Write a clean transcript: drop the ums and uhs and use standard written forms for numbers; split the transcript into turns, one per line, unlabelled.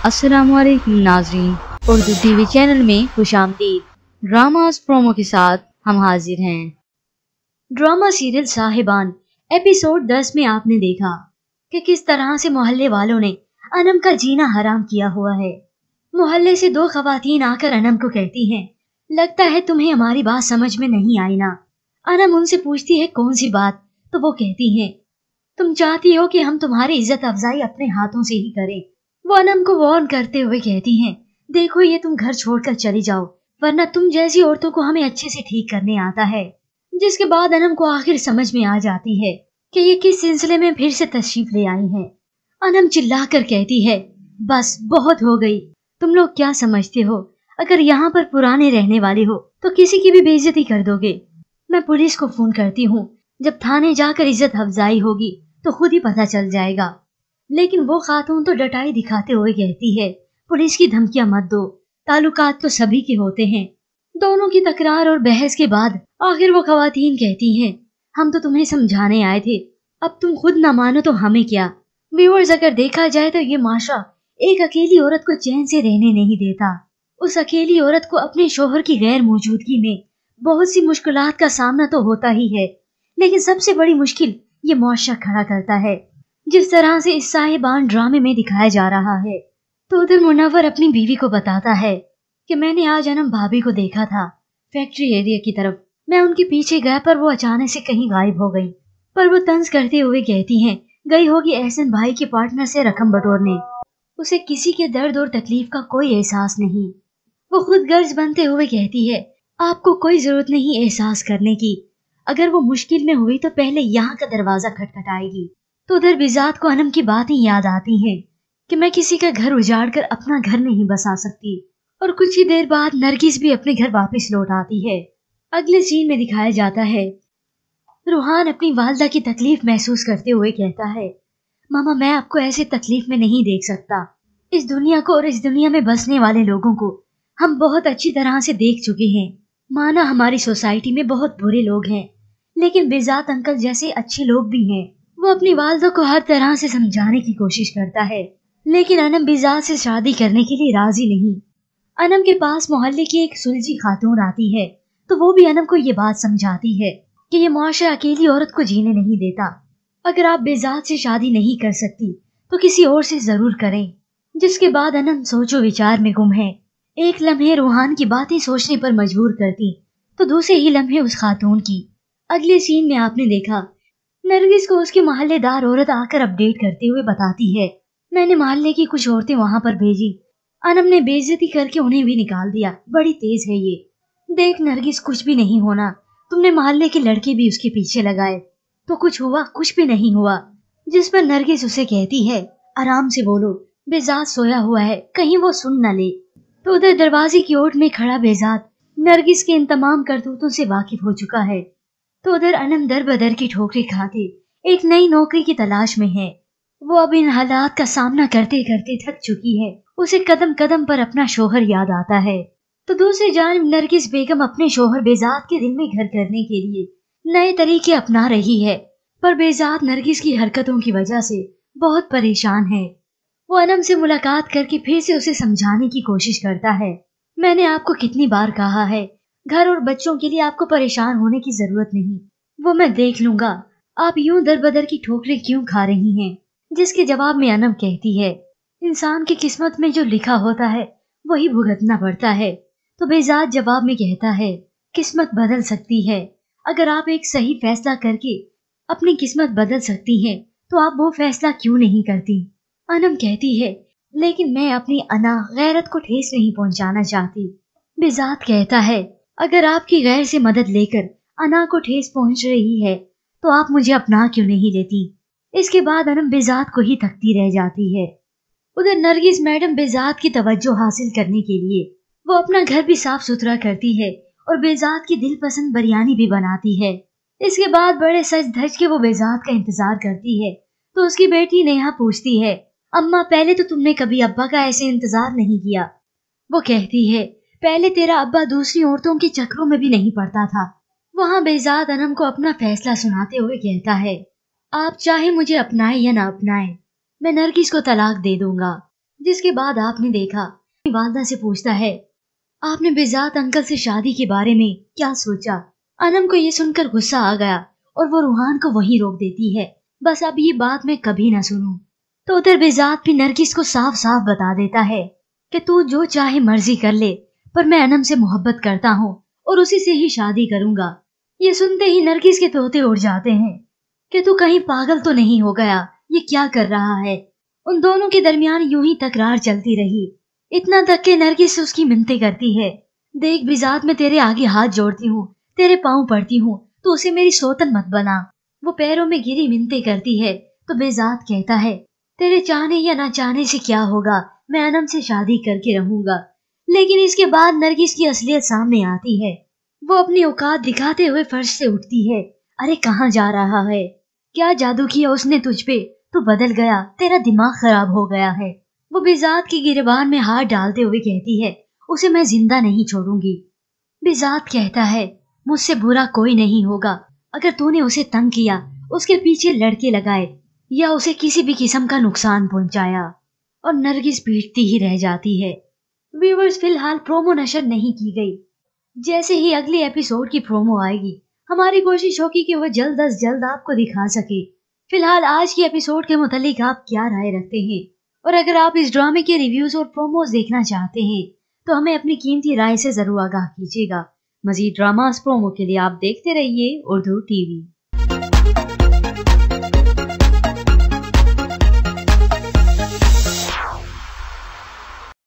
अस्सलाम वालेकुम नाज़रीन, उर्दू टीवी चैनल में खुशामदीद। ड्रामास प्रोमो के साथ हम हाजिर हैं। ड्रामा सीरियल साहिबान एपिसोड 10 में आपने देखा कि किस तरह से मोहल्ले वालों ने अनम का जीना हराम किया हुआ है। मोहल्ले से दो खवातीन आकर अनम को कहती हैं, लगता है तुम्हें हमारी बात समझ में नहीं आई ना। अनम उनसे पूछती है कौन सी बात, तो वो कहती हैं, तुम चाहती हो कि हम तुम्हारी इज्जत अफजाई अपने हाथों से ही करें। वो अनम को वार्न करते हुए कहती हैं, देखो ये तुम घर छोड़कर चली जाओ, वरना तुम जैसी औरतों को हमें अच्छे से ठीक करने आता है। जिसके बाद अनम को आखिर समझ में आ जाती है कि ये किस सिलसिले में फिर से तशरीफ ले आई हैं। अनम चिल्लाकर कहती है, बस बहुत हो गई। तुम लोग क्या समझते हो, अगर यहाँ पर पुराने रहने वाले हो तो किसी की भी बेइज्जती कर दोगे। मैं पुलिस को फोन करती हूँ, जब थाने जाकर इज्जत अफजाई होगी तो खुद ही पता चल जाएगा। लेकिन वो खातून तो डटाई दिखाते हुए कहती है, पुलिस की धमकियां मत दो, ताल्लुकात तो सभी के होते हैं। दोनों की तकरार और बहस के बाद आखिर वो खवातीन कहती हैं, हम तो तुम्हें समझाने आए थे, अब तुम खुद न मानो तो हमें क्या। व्यूअर्स, अगर देखा जाए तो ये माशरा एक अकेली औरत को चैन से रहने नहीं देता। उस अकेली औरत को अपने शोहर की गैर मौजूदगी में बहुत सी मुश्किलात का सामना तो होता ही है, लेकिन सबसे बड़ी मुश्किल ये मुआशरा खड़ा करता है, जिस तरह से इस साहिबान ड्रामे में दिखाया जा रहा है। तो उधर मुनव्वर अपनी बीवी को बताता है कि मैंने आज अनम भाभी को देखा था फैक्ट्री एरिया की तरफ। मैं उनके पीछे गया पर वो अचानक से कहीं गायब हो गई। पर वो तंज करते हुए कहती हैं, गई होगी एहसन भाई के पार्टनर से रकम बटोरने। उसे किसी के दर्द और तकलीफ का कोई एहसास नहीं। वो खुद गर्ज बनते हुए कहती है, आपको कोई जरूरत नहीं एहसास करने की। अगर वो मुश्किल में हुई तो पहले यहाँ का दरवाजा खटखटाएगी। तो उधर बिजात को अनम की बातें याद आती हैं कि मैं किसी का घर उजाड़ कर अपना घर नहीं बसा सकती। और कुछ ही देर बाद नरगिस भी अपने घर वापस लौट आती है। अगले सीन में दिखाया जाता है, रूहान अपनी वालदा की तकलीफ महसूस करते हुए कहता है, मामा मैं आपको ऐसे तकलीफ में नहीं देख सकता। इस दुनिया को और इस दुनिया में बसने वाले लोगों को हम बहुत अच्छी तरह से देख चुके हैं। माना हमारी सोसाइटी में बहुत बुरे लोग हैं, लेकिन बिजात अंकल जैसे अच्छे लोग भी हैं। वो अपनी वालदा को हर तरह से समझाने की कोशिश करता है, लेकिन अनम बिजात से शादी करने के लिए राजी नहीं। अनम के पास मोहल्ले की एक सुलझी खातून आती है, तो वो भी अनम को ये बात समझाती है कि ये मुआशरा अकेली औरत को जीने नहीं देता। अगर आप बिजात से शादी नहीं कर सकती तो किसी और से जरूर करें। जिसके बाद अनम सोचो विचार में गुम है। एक लम्हे रूहान की बातें सोचने पर मजबूर करती, तो दूसरे ही लम्हे उस खातून की। अगले सीन में आपने देखा, नरगिस को उसकी मोहल्लेदार औरत आकर अपडेट करते हुए बताती है, मैंने मोहल्ले की कुछ औरतें वहां पर भेजी, अनम ने बेइज्जती करके उन्हें भी निकाल दिया, बड़ी तेज है ये। देख नरगिस, कुछ भी नहीं होना, तुमने मोहल्ले के लड़के भी उसके पीछे लगाए तो कुछ हुआ? कुछ भी नहीं हुआ। जिस पर नरगिस उसे कहती है, आराम से बोलो, बेजात सोया हुआ है, कहीं वो सुन न ले। तो उधर दरवाजे की ओट में खड़ा बेजात नरगिस के इन तमाम करतूतों से वाकिफ हो चुका है। तो उधर अनम दर बदर की ठोकरें खाते एक नई नौकरी की तलाश में है। वो अब इन हालात का सामना करते करते थक चुकी है। उसे कदम कदम पर अपना शोहर याद आता है। तो दूसरी जानिब नरगिस बेगम अपने शोहर बेजात के दिल में घर करने के लिए नए तरीके अपना रही है, पर बेजात नरगिस की हरकतों की वजह से बहुत परेशान है। वो अनम से मुलाकात करके फिर से उसे समझाने की कोशिश करता है, मैंने आपको कितनी बार कहा है, घर और बच्चों के लिए आपको परेशान होने की जरूरत नहीं, वो मैं देख लूंगा, आप यूं दर बदर की ठोकरें क्यों खा रही हैं। जिसके जवाब में अनम कहती है, इंसान की किस्मत में जो लिखा होता है वही भुगतना पड़ता है। तो बेजात जवाब में कहता है, किस्मत बदल सकती है, अगर आप एक सही फैसला करके अपनी किस्मत बदल सकती हैं तो आप वो फैसला क्यों नहीं करती। अनम कहती है, लेकिन मैं अपनी अना गैरत को ठेस नहीं पहुंचाना चाहती। बेजात कहता है, अगर आपकी गैर से मदद लेकर अना को ठेस पहुंच रही है तो आप मुझे अपना क्यों नहीं लेती। इसके बाद अनम बेजात को ही तकती रह जाती है। उधर नरगिस मैडम बेजात की तवज्जो हासिल करने के लिए वो अपना घर भी साफ सुथरा करती है और बेजात की दिल पसंद बिरयानी भी बनाती है। इसके बाद बड़े सज धज के वो बेजात का इंतजार करती है, तो उसकी बेटी नेहा पूछती है, अम्मा पहले तो तुमने कभी अब्बा का ऐसे इंतजार नहीं किया। वो कहती है, पहले तेरा अब्बा दूसरी औरतों के चक्रों में भी नहीं पड़ता था। वहाँ बेजात अनम को अपना फैसला सुनाते हुए कहता है, आप चाहे मुझे अपनाए या ना अपनाए, मैं नरगिस को तलाक दे दूंगा। जिसके बाद आपने देखा वालदा से पूछता है, आपने बेजात अंकल से शादी के बारे में क्या सोचा? अनम को ये सुनकर गुस्सा आ गया और वो रूहान को वहीं रोक देती है, बस अब ये बात मैं कभी ना सुनूं। तो उधर बेजात भी नरगिस को साफ साफ बता देता है कि तू जो चाहे मर्जी कर ले, पर मैं अनम से मोहब्बत करता हूँ और उसी से ही शादी करूंगा। ये सुनते ही नरगिस के तोते उड़ जाते हैं कि तू कहीं पागल तो नहीं हो गया, ये क्या कर रहा है। उन दोनों के दरमियान यूं ही तकरार चलती रही, इतना तक के नरगिस उसकी मिन्नतें करती है, देख बेजात मैं तेरे आगे हाथ जोड़ती हूँ, तेरे पाँव पड़ती हूँ, तो उसे मेरी सौतन मत बना। वो पैरों में गिरी मिन्नतें करती है तो बेजात कहता है, तेरे चाहने या ना चाहने से क्या होगा, मैं अनम से शादी करके रहूंगा। लेकिन इसके बाद नरगिस की असलियत सामने आती है। वो अपनी औकात दिखाते हुए फर्श से उठती है। अरे कहाँ जा रहा है? क्या जादू किया उसने तुझ पे? तू बदल गया, तेरा दिमाग खराब हो गया है। वो बेजात की गिरबान में हाथ डालते हुए कहती है, उसे मैं जिंदा नहीं छोड़ूंगी। बेजात कहता है, मुझसे बुरा कोई नहीं होगा अगर तूने उसे तंग किया, उसके पीछे लड़के लगाए या उसे किसी भी किस्म का नुकसान पहुंचाया। और नरगिस पीटती ही रह जाती है। व्यूअर्स, फिलहाल प्रोमो नशर नहीं की गई। जैसे ही अगली एपिसोड की प्रोमो आएगी, हमारी कोशिश होगी कि वह जल्द अज जल्द आपको दिखा सके। फिलहाल आज की एपिसोड के मुतालिक आप क्या राय रखते हैं? और अगर आप इस ड्रामे के रिव्यूज और प्रोमोज देखना चाहते हैं तो हमें अपनी कीमती राय से जरूर आगाह कीजिएगा। मजीद ड्रामास प्रोमो के लिए आप देखते रहिए उर्दू टीवी।